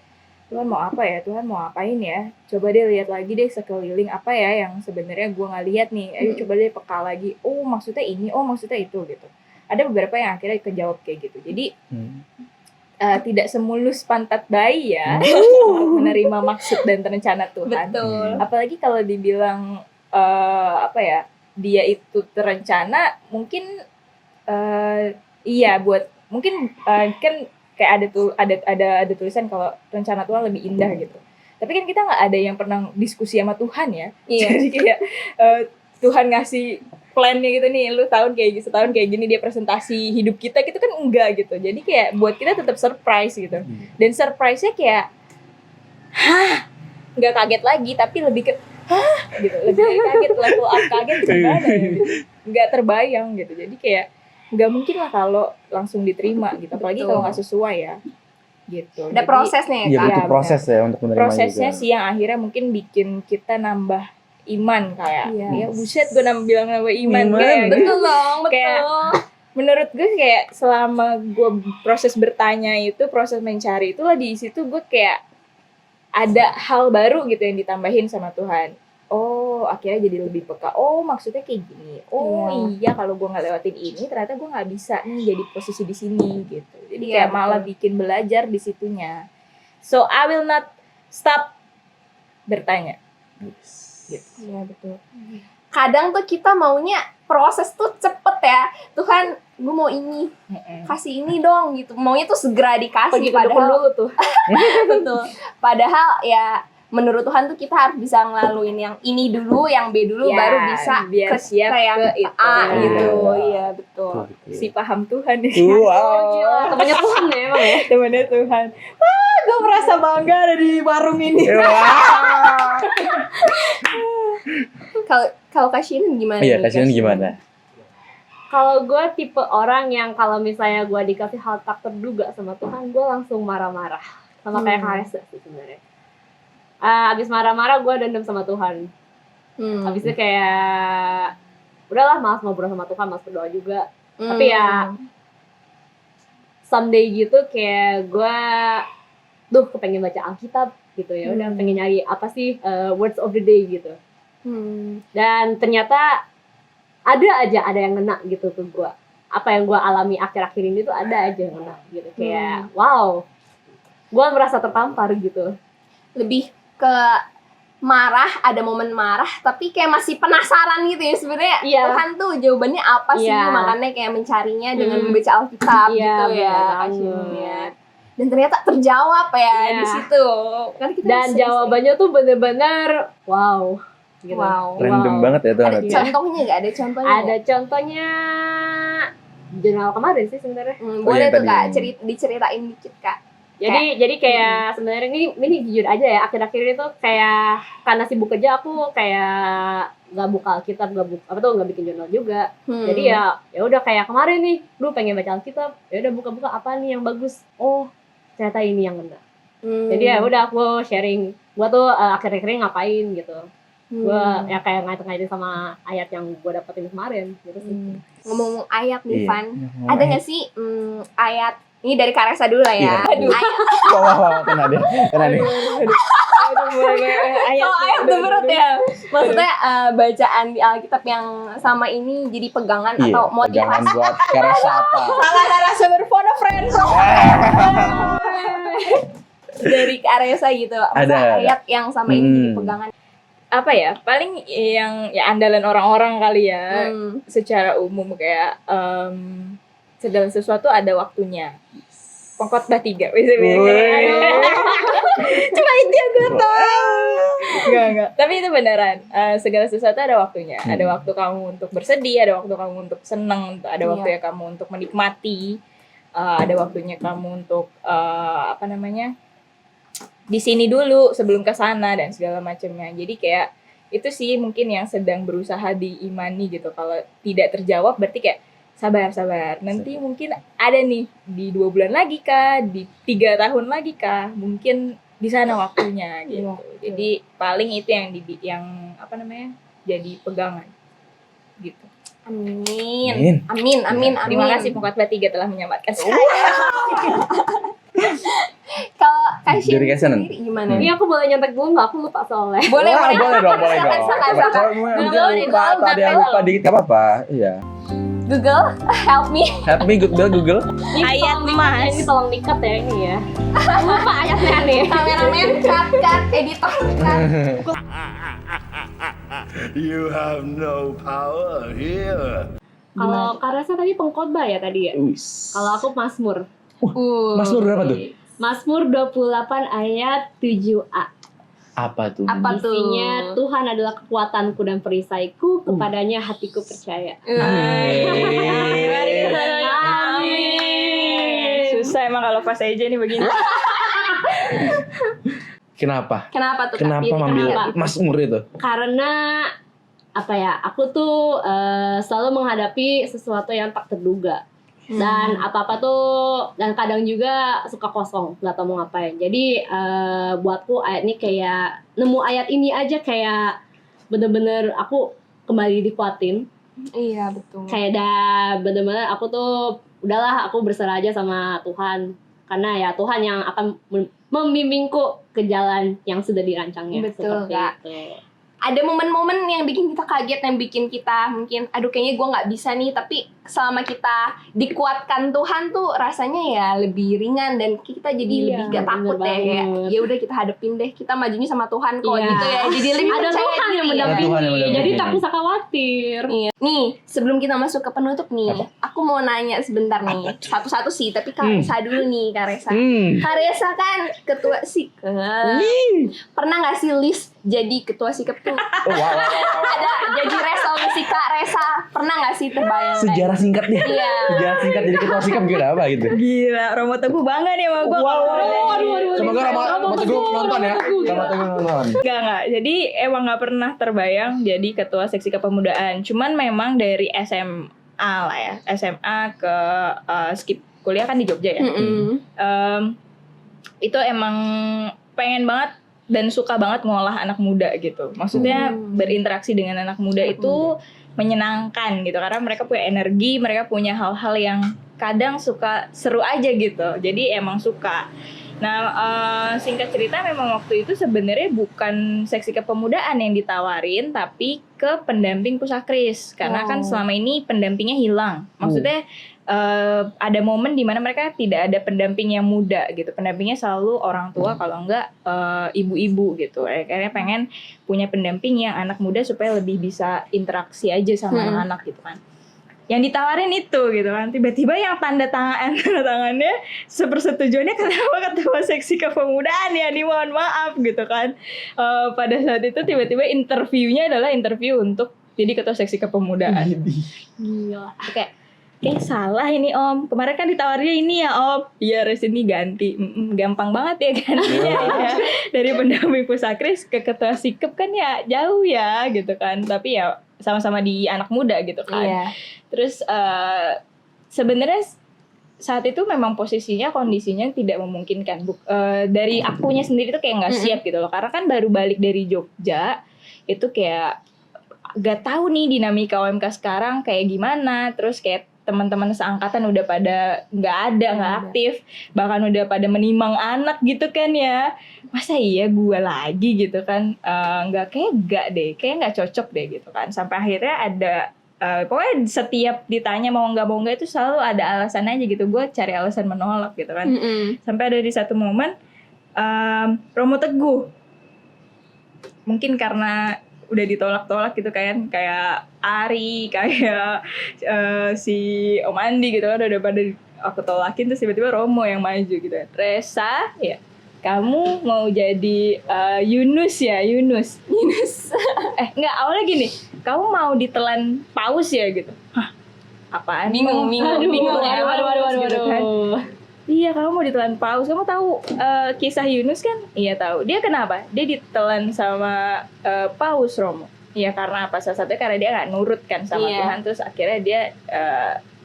Tuhan mau apa ya? Tuhan mau ngapain ya? Coba deh lihat lagi deh sekeliling, apa ya yang sebenarnya gue nggak lihat nih. Ayo coba deh peka lagi. Oh maksudnya ini, oh maksudnya itu gitu. Ada beberapa yang akhirnya kejawab kayak gitu. Jadi tidak semulus pantat bayi ya menerima maksud dan rencana Tuhan.
betul.
Apalagi kalau dibilang dia itu terencana, mungkin iya buat mungkin kan kayak ada tulisan kalau rencana Tuhan lebih indah gitu. Tapi kan kita nggak ada yang pernah diskusi sama Tuhan ya.
Iya.
Jadi kayak Tuhan ngasih plannya gitu nih, lu setahun kayak gini dia presentasi hidup kita gitu kan enggak gitu. Jadi kayak buat kita tetap surprise gitu. Dan surprise-nya kayak nggak kaget lagi, tapi lebih ke gitu, lebih kaget, level up kaget gimana ya gitu. Nggak terbayang gitu. Jadi kayak nggak mungkin lah kalau langsung diterima gitu, apalagi kalau nggak sesuai ya gitu.
Ada
Jadi,
prosesnya ya
Iya
Kak.
butuh proses ya untuk menerima
prosesnya
juga.
sih yang akhirnya mungkin bikin kita nambah iman kayak
Iya.
ya buset gue bilang nambah iman
Iman.
kayak
Betul dong, betul.
Kayak, menurut gue kayak selama gue proses bertanya itu, proses mencari itulah, di situ gue kayak ada hal baru gitu yang ditambahin sama Tuhan. Oh akhirnya jadi lebih peka, oh maksudnya kayak gini, oh iya kalau gue nggak lewatin ini ternyata gue nggak bisa nih jadi posisi di sini gitu. Jadi
Iya,
kayak malah bikin belajar di situnya. So I will not stop bertanya. Gitu.
Iya betul. Kadang tuh kita maunya proses tuh cepet ya. Tuhan, gue mau ini, kasih ini dong gitu. Maunya tuh segera dikasih.
Pergi ke dukun dulu tuh.
Betul. Padahal ya menurut Tuhan tuh kita harus bisa ngelaluin yang ini dulu, yang B dulu,
Ya,
baru bisa
biar siap
ke yang
ke itu.
A gitu.
Iya.
Iya betul.
Si paham Tuhan ya.
Wow.
Temannya Tuhan ya emang ya.
Temannya Tuhan. Wah, gue merasa bangga ada di warung ini.
Wah.
Kalau Kashin gimana?
Iya,
nih,
kasihan
Kashin?
gimana?
Kalau gue tipe orang yang kalau misalnya gue dikasih hal tak terduga sama Tuhan, gue langsung marah-marah. Sama kayak Kak Reza sih sebenarnya. Abis marah-marah gue dendam sama Tuhan. Abis itu kayak udahlah, malas ngobrol sama Tuhan, malas berdoa juga. Tapi ya someday gitu kayak gue kepengen baca Alkitab gitu ya. Udah pengen nyari apa sih words of the day gitu. Dan ternyata ada yang ngena gitu ke gue. Apa yang gue alami akhir-akhir ini tuh ada aja yang ngena gitu. Kayak wow, gue merasa tertampar gitu.
Lebih ke marah, ada momen marah, tapi kayak masih penasaran gitu ya sebenarnya.
Iya.
Tuhan tuh jawabannya apa sih?
Iya.
Makanya kayak mencarinya dengan membaca Alkitab
Iya,
gitu ya.
benar
Kashin,
banget.
ya. Dan ternyata terjawab ya
Iya.
di situ. Kan kita
Dan
sering-
jawabannya tuh bener-bener wow gitu.
Wow.
Random banget ya tuh
Ada
anak.
contohnya nggak? Ada contohnya?
Ada contohnya jurnal kemarin sih sebenarnya.
Boleh
yang
tuh
tadi.
Kak, diceritain dikit Kak.
Jadi kayak sebenarnya ini jujur aja ya, akhir-akhir ini tuh kayak karena sibuk kerja aku kayak nggak buka Alkitab, nggak bikin jurnal juga. Jadi ya udah kayak kemarin nih, lu pengen baca Alkitab, ya udah buka-buka apa nih yang bagus. Oh, ternyata ini yang kena. Jadi ya udah aku sharing, gua tuh akhir-akhir ini ngapain gitu. Gua ya kayak ngaitin sama ayat yang gua dapetin kemarin gitu sih.
Ngomong-ngomong ayat nih,
Iya.
Van. Ada nggak sih ayat, ini dari Kak Reza dulu lah ya.
Iya.
Ayat,
Wah, kena deh. Kena nih.
Ayat
ayat tuh berat ya. Maksudnya bacaan di Alkitab yang sama ini jadi pegangan
Iya,
atau
pegangan
motivasi.
buat karasa apa?
salah narasumber phone a friend.
Dari Kak Reza gitu. Maksudnya
Ada.
ayat yang sama ini jadi pegangan.
Apa ya? Paling yang ya andalan orang-orang kali ya. Secara umum kayak segala sesuatu ada waktunya. Pengkhotbah 3. Cuma itu yang gue tahu. Enggak. Tapi itu beneran. Segala sesuatu ada waktunya. Ada waktu kamu untuk bersedih, ada waktu kamu untuk seneng, ada waktu ya kamu untuk menikmati, ada waktunya kamu untuk di sini dulu sebelum ke sana dan segala macamnya. Jadi kayak itu sih mungkin yang sedang berusaha diimani gitu. Kalau tidak terjawab berarti kayak sabar. Nanti mungkin ada nih di 2 bulan lagi kah, di 3 tahun lagi kah, mungkin di sana waktunya gitu. Jadi paling itu yang jadi pegangan gitu.
Amin.
Terima kasih Pengkhotbah 3 telah menyelamatkan saya.
Kalau Kashin
Dari Kashin.
sendiri gimana?
Ini aku boleh nyontek dulu nggak? Aku lupa soalnya.
Boleh.
Boleh dong.
Silakan.
Coba lupa atau ada yang lupa dikit, nggak apa-apa. Iya.
Google, help me.
Help me Google.
Ini
Ayat
tolong
emas.
Ini tolong dikat ya ini ya. Lupa ayatnya nih.
Kameramen, cut, editor, cut.
You have no power here.
Kalau Kak Reza tadi pengkhotbah ya tadi ya. Kalau aku Mazmur.
Mazmur berapa tuh?
Mazmur 28 ayat 7a.
Apa tuh?
Apa tuh?
Isinya Tuhan adalah kekuatanku dan perisaiku, kepadanya hatiku percaya.
Amin.
Amin. Susah emang kalau pas aja nih begini.
Kenapa?
Kenapa tuh? Kak
Kenapa
Pit?
ngambil
Kenapa?
Mazmur itu?
Karena apa ya? Aku tuh selalu menghadapi sesuatu yang tak terduga. Dan apa-apa tuh, dan kadang juga suka kosong, nggak tahu mau ngapain. Jadi buatku ayat ini kayak nemu ayat ini aja kayak bener-bener aku kembali dikuatin.
Iya betul.
Kayak bener-bener aku tuh udahlah, aku berserah aja sama Tuhan, karena ya Tuhan yang akan membimbingku ke jalan yang sudah dirancangnya.
Betul,
Seperti
Kak.
itu.
Ada momen-momen yang bikin kita kaget, yang bikin kita mungkin aduh kayaknya gue nggak bisa nih, tapi selama kita dikuatkan Tuhan tuh rasanya ya lebih ringan dan kita jadi
Iya,
lebih gak takut
bener
ya, kayak
banget.
ya udah kita hadepin deh, kita majunya sama Tuhan kok
Iya.
gitu ya, jadi lebih
Ada
percaya
Tuhan yang
diri ya.
Ada Tuhan yang
mendampingi,
mendampingi.
jadi tak usah khawatir.
Iya. Nih, sebelum kita masuk ke penutup nih,
Apa?
aku mau nanya sebentar nih. Satu-satu sih, tapi Kak Resa dulu nih, Kak Resa. Kak Resa kan ketua sikap. Pernah gak sih list jadi ketua sikap tuh?
Oh, wow.
Ada jadi resolusi Kak Resa. Pernah gak sih terbayang?
Sejarah singkat deh.
Iya.
Sejarah singkat jadi ketua sikap gimana apa gitu.
Gila, Romo Teguh bangga nih sama gue.
Semoga Rama Teguh nonton ya. Rama Teguh nonton.
Enggak. Jadi emang gak pernah terbayang jadi ketua seksi kepemudaan. Cuman memang dari SMA lah ya. SMA ke skip kuliah kan di Jogja ya. Itu emang pengen banget dan suka banget ngolah anak muda gitu. Maksudnya berinteraksi dengan anak muda itu menyenangkan gitu. Karena mereka punya energi, mereka punya hal-hal yang kadang suka seru aja gitu. Jadi emang suka. Nah, singkat cerita memang waktu itu sebenarnya bukan seksi kepemudaan yang ditawarin, tapi ke pendamping pusakris. Karena kan selama ini pendampingnya hilang. Maksudnya ada momen di mana mereka tidak ada pendamping yang muda gitu. Pendampingnya selalu orang tua, kalau enggak ibu-ibu gitu. Akhirnya pengen punya pendamping yang anak muda supaya lebih bisa interaksi aja sama anak-anak gitu kan. Yang ditawarin itu gitu kan, tiba-tiba yang tanda tangannya sepersetujuannya kenapa ketua seksi kepemudaan ya, mohon maaf gitu kan. Pada saat itu tiba-tiba interviewnya adalah interview untuk jadi ketua seksi kepemudaan.
Gila.
Kayak salah ini om, kemarin kan ditawarnya ini ya om, iya res ini ganti. Gampang banget ya gantinya ya. Dari pendamping pusakris ke ketua sikep kan ya jauh ya gitu kan, tapi ya sama-sama di anak muda gitu kan.
Iya.
Terus sebenarnya saat itu memang posisinya, kondisinya tidak memungkinkan. Dari akunya sendiri tuh kayak nggak siap gitu loh, karena kan baru balik dari Jogja, itu kayak gak tahu nih dinamika OMK sekarang kayak gimana. Terus kayak teman-teman seangkatan udah pada nggak aktif, bahkan udah pada menimang anak gitu kan ya. Masa iya gue lagi gitu kan, kayak nggak cocok deh gitu kan. Sampai akhirnya ada pokoknya setiap ditanya mau nggak itu selalu ada alasan aja gitu. Gue cari alasan menolak gitu kan. Sampai ada di satu momen Romo Teguh, mungkin karena udah ditolak-tolak gitu kan, kayak Ari, kayak si Om Andi gitu kan, udah pada aku tolakin. Terus tiba-tiba Romo yang maju gitu. Resa, ya kamu mau jadi Yunus ya, Yunus. Enggak, awalnya gini, kamu mau ditelan paus ya gitu. Hah, apaan?
Bingung ya.
Waduh.
Iya, kamu mau ditelan paus. Kamu tahu kisah Yunus kan? Iya tahu. Dia kenapa? Dia ditelan sama paus, Romo. Iya, karena apa? Salah satunya karena dia nggak nurut kan sama Tuhan. Terus akhirnya dia,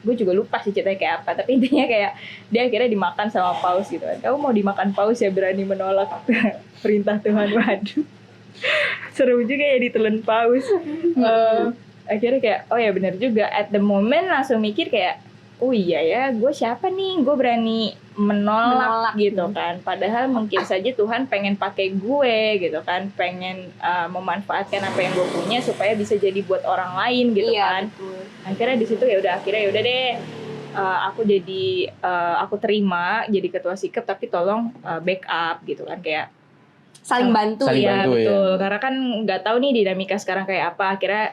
gue juga lupa sih ceritanya kayak apa. Tapi intinya kayak dia akhirnya dimakan sama paus gitu kan. Kamu mau dimakan paus ya, berani menolak perintah Tuhan. Waduh, seru juga ya ditelan paus. Akhirnya kayak, oh ya benar juga. At the moment langsung mikir kayak, oh iya ya, gue siapa nih, gue berani menolak gitu kan. Padahal mungkin saja Tuhan pengen pakai gue gitu kan, pengen memanfaatkan apa yang gue punya supaya bisa jadi buat orang lain gitu kan.
Betul.
Akhirnya di situ ya udah deh, aku terima jadi ketua sikep, tapi tolong backup gitu kan, kayak
Saling bantu
Saling
ya.
bantu.
betul. Karena kan nggak tahu nih dinamika sekarang kayak apa. Akhirnya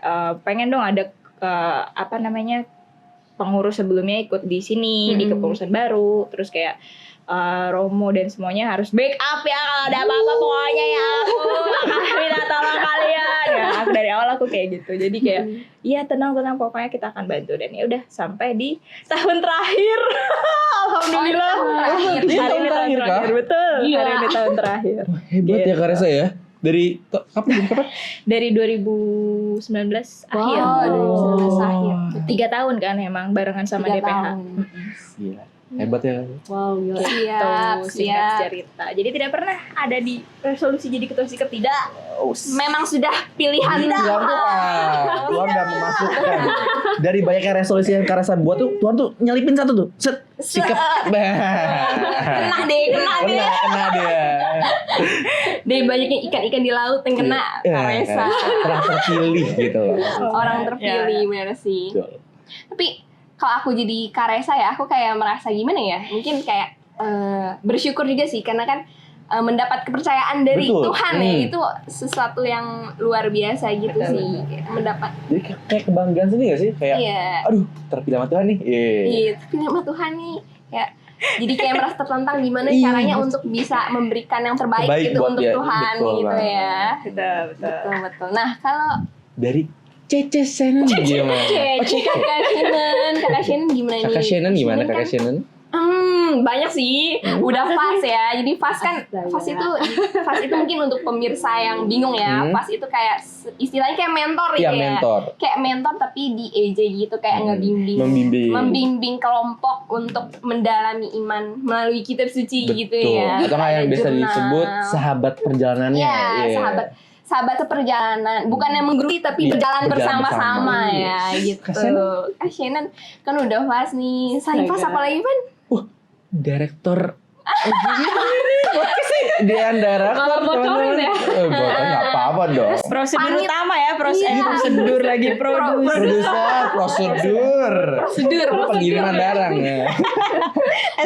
pengen dong ada pengurus sebelumnya ikut di sini, di kepengurusan baru. Terus kayak Romo dan semuanya harus backup ya, kalau ada apa-apa pokoknya ya aku akan minta tolong kalian ya. Dari awal aku kayak gitu, jadi kayak iya tenang pokoknya kita akan bantu. Dan ya udah sampai di tahun terakhir alhamdulillah
Tahun terakhir kah?
betul.
Gila.
Hari ini tahun terakhir
Hebat ya Kak Resa ya. Dari kapan?
dari 2019 akhir.
Wow, 2019 akhir.
3 tahun kan emang barengan sama
3
DPH.
tahun.
Gila. Hebat ya.
Wow, gila.
Siap,
Tuh, singkat
siap.
cerita. Jadi tidak pernah ada di resolusi jadi ketua sikap, tidak.
Memang sudah pilihan
Tidak apa. Tuhan udah memasukkan. Dari banyaknya resolusi yang Kak Resa buat tuh, Tuhan tuh nyelipin satu tuh. Set. Sikap.
Kena deh.
Kena dia.
Dari banyaknya ikan-ikan di laut yang kena Karesa.
Telah terpilih gitu loh.
Orang terpilih, bener sih.
Betul.
Tapi kalau aku jadi Karesa ya, aku kayak merasa gimana ya? Mungkin kayak bersyukur juga sih, karena kan mendapat kepercayaan dari
Betul.
Tuhan ya, itu sesuatu yang luar biasa gitu sih. Kayak mendapat,
Jadi kayak kebanggaan sendiri gak sih? Kayak
iya,
aduh terpilih sama Tuhan nih.
iya, tapi sama Tuhan nih, kayak jadi kayak merasa tertantang gimana
Iya,
caranya
betul.
untuk bisa memberikan yang terbaik,
Terbaik
gitu
buat
untuk
dia,
Tuhan
betul
gitu
banget.
ya.
Betul.
Betul. Nah, kalau
Dari Cece Shannon gimana?
Kakak Shannon gimana nih?
Kakak Shannon gimana
kan,
Kakak Shannon?
banyak sih. Udah fast ya. Jadi fast kan,
Astaga.
fast itu mungkin untuk pemirsa yang bingung ya. Fast itu kayak istilahnya kayak mentor
Iya,
ya.
mentor.
Kayak mentor tapi di EJ gitu, kayak ngebimbing. Membimbing kelompok untuk mendalami iman melalui kitab suci gitu ya.
Atau nggak yang
Ada
biasa
jurnal.
disebut sahabat perjalanannya.
Iya, sahabat seperjalanan, bukan yang menggerudi tapi
Iya,
berjalan
berjalan
bersama-sama
bersama.
ya gitu.
Kasian.
Shannon kan udah fast nih. Selain fast apa lagi, Van?
Direktur Dian Director
Malah bocorin ya?
Bocor nggak apa-apa dong.
Prosedur
Panit.
utama ya,
Iya.
prosedur lagi
Prosedur
Prosedur.
pengiriman barang ya.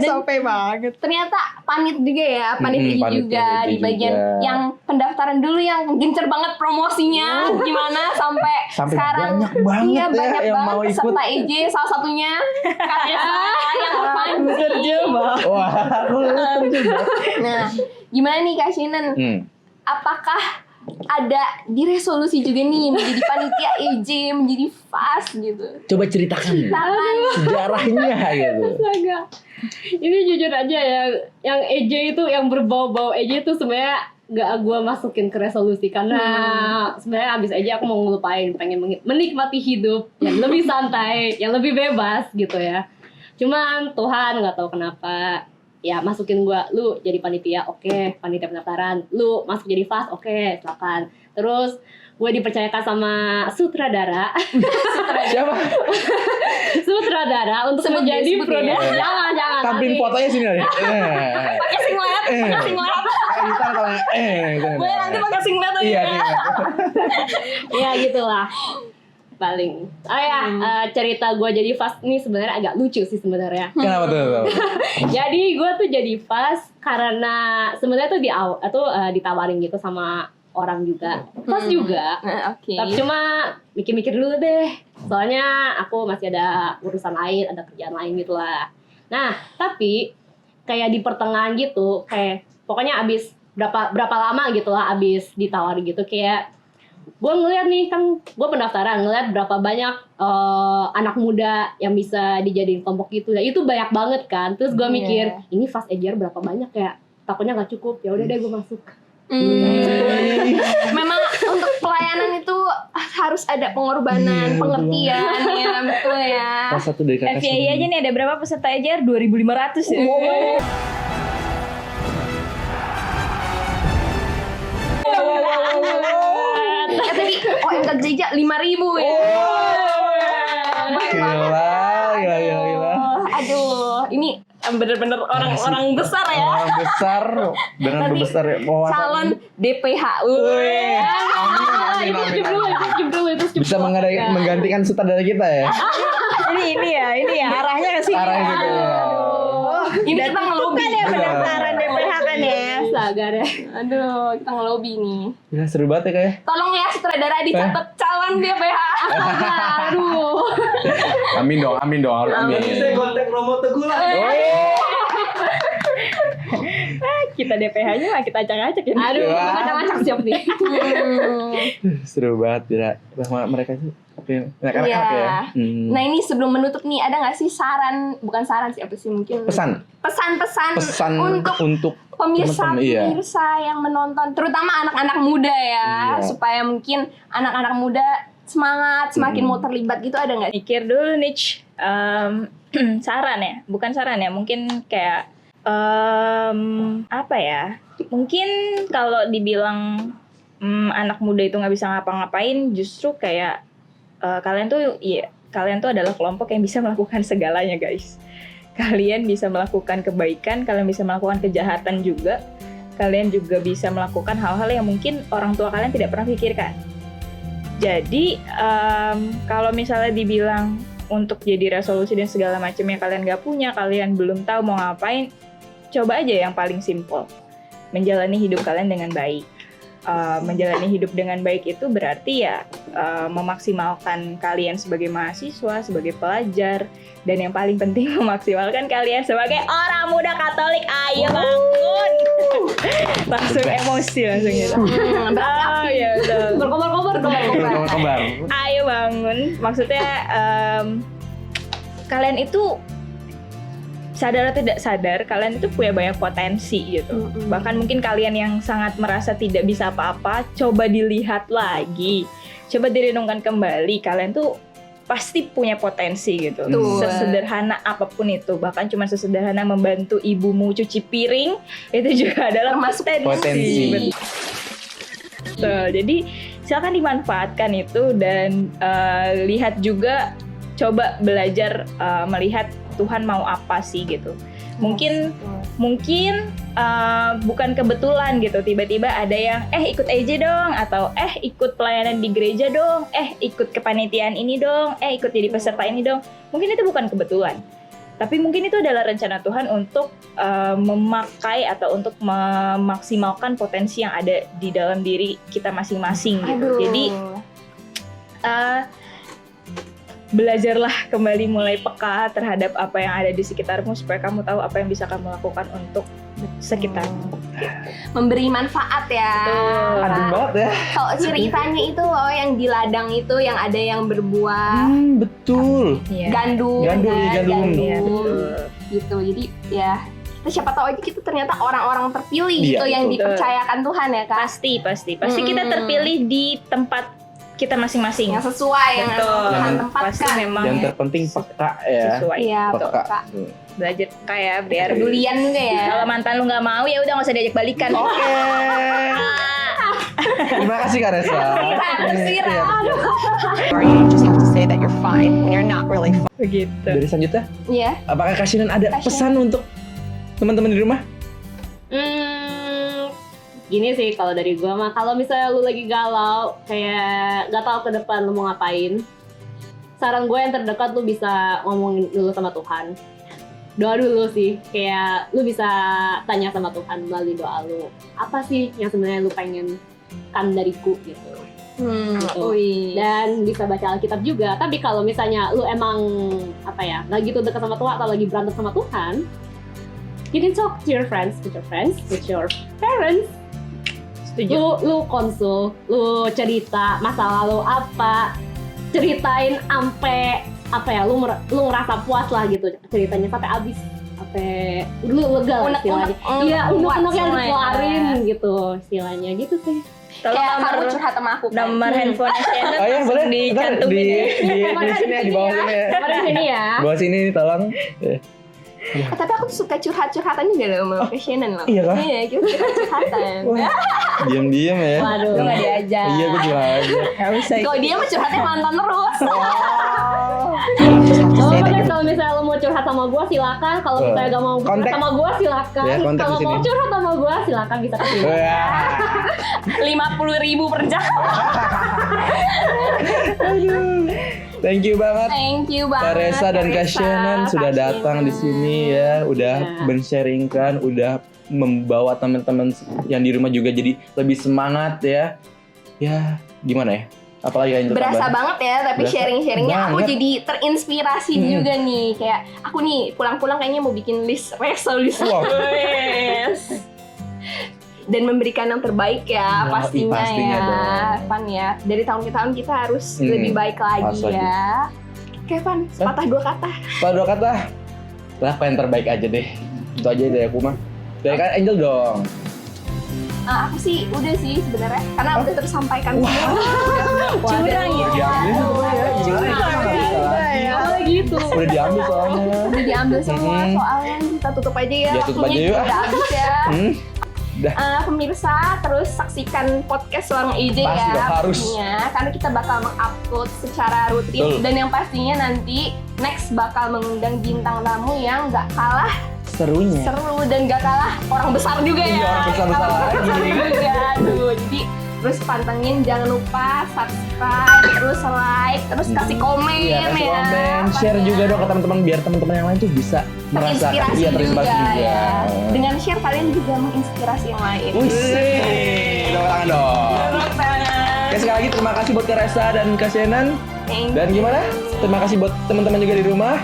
SOP banget.
Ternyata panit juga ya, panit
Mm-mm,
EJ
panit
juga
EJ
di bagian
juga.
yang pendaftaran dulu yang gencar banget promosinya gimana sampai sekarang
banyak banget
iya,
ya
banyak
yang
banget
mau ikut.
peserta EJ, salah satunya Karesa yang terpancing.
Terjemah.
Wah, aku terjebak.
Nah, gimana nih Kak Shannon? Apakah ada di resolusi juga nih menjadi panitia EJ, menjadi fast gitu?
Coba ceritakan sejarahnya gitu.
Astaga. Ini jujur aja ya, yang EJ itu yang berbau-bau EJ itu sebenarnya gak gue masukin ke resolusi karena sebenarnya abis aja aku mau ngelupain, pengen menikmati hidup yang lebih santai, yang lebih bebas gitu ya. Cuman Tuhan nggak tahu kenapa ya masukin gue, lu jadi panitia, oke, panitia pendaftaran, lu masuk jadi fast, oke, silakan. Terus gue dipercayakan sama sutradara
Siapa?
sutradara untuk
Sebut
menjadi
ya, sebut ya.
produser. Jangan
Tampilin
nanti.
fotonya sini aja.
Pakai singlet, pakai singlet.
Kita kalau
Boleh nanti pakai singlet aja.
Iya,
Ya gitulah paling. Cerita gue jadi fast ini sebenarnya agak lucu sih sebenarnya.
Kenapa tuh?
Jadi gue tuh jadi fast karena sebenarnya tuh ditawarin gitu sama orang juga, fast juga.
Oke.
Tapi cuma mikir-mikir dulu deh. Soalnya aku masih ada urusan lain, ada kerjaan lain gitu lah. Nah, tapi kayak di pertengahan gitu, kayak pokoknya abis berapa lama gitu lah abis ditawarin gitu, kayak gue ngeliat nih, kan gue pendaftaran, ngeliat berapa banyak anak muda yang bisa dijadiin kelompok gitu. Nah, itu banyak banget kan. Terus gue mikir, ini fast AJR berapa banyak ya? Takutnya gak cukup. Ya udah deh gue masuk.
Memang untuk pelayanan itu harus ada pengorbanan, pengertian ya, betul ya.
Salah satu dari kakak
FYI aja nih, ada berapa peserta EJR? 2.500 ya.
Tadi OMK gereja 5.000 ya. Baik banget.
Gila.
Aduh, ini bener-bener orang-orang besar ya.
Orang besar dengan
Nanti
berbesar wawasan.
Calon DPH.
Amin. Bisa menggantikan sutradara kita ya.
ini ya arahnya ke sini.
Arahnya gitu ya.
Ini kita ngelobi
ya pendaftaran DPH kan ya.
Astaga deh.
Aduh, kita ngelobi nih.
Gila, seru banget ya kayak.
Tolong ya sutradara dicatat calon DPH.
Aduh.
Amin dong, harus amin.
Saya kontak Romo Teguh lah.
kita DPH-nya lah kita acak-acak ya.
Aduh,
Wah.
macam-macam siap nih.
Seru banget ya. Mereka tuh anak-anak
Iya.
ya.
Nah ini sebelum menutup nih, ada nggak sih bukan saran sih, apa sih mungkin pesan untuk
teman-teman, iya.
pemirsa yang menonton, terutama anak-anak muda ya,
Iya.
supaya mungkin anak-anak muda semangat, semakin mau terlibat gitu, ada nggak?
Mikir dulu nih, saran ya, bukan saran ya, mungkin kayak apa ya? Mungkin kalau dibilang anak muda itu nggak bisa ngapa-ngapain, justru kayak kalian tuh adalah kelompok yang bisa melakukan segalanya, guys. Kalian bisa melakukan kebaikan, kalian bisa melakukan kejahatan juga. Kalian juga bisa melakukan hal-hal yang mungkin orang tua kalian tidak pernah pikirkan. Jadi, kalau misalnya dibilang untuk jadi resolusi dan segala macam yang kalian gak punya, kalian belum tahu mau ngapain, coba aja yang paling simple. Menjalani hidup kalian dengan baik. Menjalani hidup dengan baik itu berarti ya memaksimalkan kalian sebagai mahasiswa, sebagai pelajar, dan yang paling penting memaksimalkan kalian sebagai orang muda Katolik. Ayo bangun! Langsung emosi langsung gitu. Ya betul.
Berkobar-kobar.
Kembar.
Ayo bangun. Maksudnya kalian itu sadar atau tidak sadar, kalian itu punya banyak potensi gitu. Bahkan mungkin kalian yang sangat merasa tidak bisa apa-apa, coba dilihat lagi, coba direnungkan kembali, kalian tuh pasti punya potensi gitu. Sesederhana apapun itu, bahkan cuma sesederhana membantu ibumu cuci piring, itu juga adalah potensi. Betul. Jadi silakan dimanfaatkan itu, dan lihat juga, coba belajar melihat Tuhan mau apa sih gitu. Mungkin bukan kebetulan gitu, tiba-tiba ada yang ikut AJ dong, atau ikut pelayanan di gereja dong, ikut kepanitiaan ini dong, ikut jadi peserta ini dong. Mungkin itu bukan kebetulan, tapi mungkin itu adalah rencana Tuhan untuk memakai atau untuk memaksimalkan potensi yang ada di dalam diri kita masing-masing gitu. Jadi belajarlah kembali, mulai peka terhadap apa yang ada di sekitarmu, supaya kamu tahu apa yang bisa kamu lakukan untuk sekitarmu.
Memberi manfaat ya.
Adem banget ya.
Kalau ceritanya itu loh yang di ladang itu yang ada yang berbuah
Betul.
gandum.
Gandum.
Iya, betul.
Gitu. Jadi ya siapa tahu aja kita ternyata orang-orang terpilih
Iya,
gitu yang
betul.
dipercayakan Tuhan ya Kak.
Pasti kita terpilih di tempat kita masing-masing.
Yang sesuai yang
Betul.
Tuhan
Yang
tempatkan.
Pasti memang
Yang terpenting peka ya.
sesuai.
Iya,
Peka.
betul Kak.
Belajar kayak biar
Pedulian juga ya.
kalau mantan lu nggak mau, ya udah nggak usah diajak balikan.
Oke. Terima kasih Kak Resa.
Tersirat.
You just have to say that you're fine when you're not really fine.
Begitu.
Dari selanjutnya,
Iya.
apakah Kak Shinan ada pesan untuk teman-teman di rumah?
Gini sih kalau dari gue mah, kalau misalnya lu lagi galau, kayak gak tahu ke depan lu mau ngapain, saran gue yang terdekat lu bisa ngomongin dulu sama Tuhan. Doa dulu sih, kayak lu bisa tanya sama Tuhan melalui doa lu, apa sih yang sebenarnya lu pengen kan dariku gitu. Gitu. Dan bisa baca Alkitab juga. Tapi kalau misalnya lu emang lagi tuh dekat sama Tuhan atau lagi berantem sama Tuhan, you can talk to your friends, with your parents. Lu konsul, lu cerita masa lalu apa, ceritain ampe lu ngerasa puas lah gitu ceritanya sampai habis, sampai lu lega lah istilahnya. Iya, unek-unek yang dikeluarin gitu istilahnya gitu sih.
Tolong
Kayak kamu
nomor
curhat sama aku kan?
nomor handphone Shannon
Oh iya boleh. Ntar
dicantumin
di
ya.
sini ya, di bawah sini ya.
Mari sini ya.
Bawah sini tolong.
Tapi aku tuh suka curhat-curhatan juga loh sama Shannon loh.
Iya kah?
Iya, kita curhatan.
Diam-diam ya.
Waduh.
Lu nggak diajak.
Iya, gue cuma aja.
Nggak usah.
Kalau dia mah curhatnya mantan terus.
Kalau misalnya lo mau curhat sama gue silakan. Kalau misalnya gak mau curhat
Kontak.
sama gue silakan.
Ya, kontak
Kalau
di
mau
sini.
curhat sama gue silakan bisa kesini.
Wah.
50.000 per jam.
Thank you banget.
Thank you banget.
Kak Resa dan Kak
Resa,
Shannon sudah
Kak
datang di
Shannon.
sini ya, udah
Ya.
men-sharingkan, udah membawa teman-teman yang di rumah juga jadi lebih semangat ya. Ya, gimana ya? Apalagi yang
Berasa banget ya, tapi
Berasa
sharing-sharingnya aku
banget.
jadi terinspirasi juga nih. Kayak aku nih pulang-pulang kayaknya mau bikin list resolusi.
Wow.
Yes. dan memberikan yang terbaik ya
Oh,
pastinya
pastinya
ya
dong.
Van ya. Dari tahun ke tahun kita harus lebih baik lagi
harus lagi.
ya. Oke Van, sepatah dua kata.
Kalau dua kata, lakukan yang terbaik aja deh. Itu aja dari aku mah. Dari kan Angel dong.
Aku sih udah sih sebenarnya karena udah tersampaikan semua.
Curang ya.
Diambil gitu. Udah diambil soalnya.
Udah diambil semua soalnya kita tutup aja ya.
Ya, tutup aja
Waktunya
yuk.
juga udah habis ya.
Dah.
Pemirsa terus saksikan podcast Warung IJ
Pasti
ya
dong, harus.
pastinya karena kita bakal mengupload secara rutin.
Betul.
Dan yang pastinya nanti next bakal mengundang bintang tamu yang gak kalah
Serunya.
seru dan gak kalah orang besar juga ya.
Iya, orang besar-besar
Orang
lagi.
besar juga. Aduh, jadi terus pantengin, jangan lupa subscribe, terus like, terus kasih komen
Iya, kasih
ya.
komen, share juga dong ke teman-teman biar teman-teman yang lain tuh bisa merasakan
Terinspirasi
terinspirasi
juga,
juga.
ya. Dengan share kalian juga menginspirasi yang lain.
Wih, tepuk tangan dong.
Tepuk tangan.
Oke, sekali lagi terima kasih buat Kak Resa dan Kak Shenan.
Thank
Dan
you.
gimana? Terima kasih buat teman-teman juga di rumah.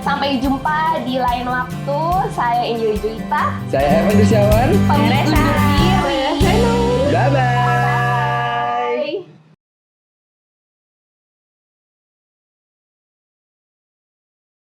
Sampai jumpa di lain waktu. Saya Enjoy Juita.
Saya Evan Dusyawan.
Pamit undur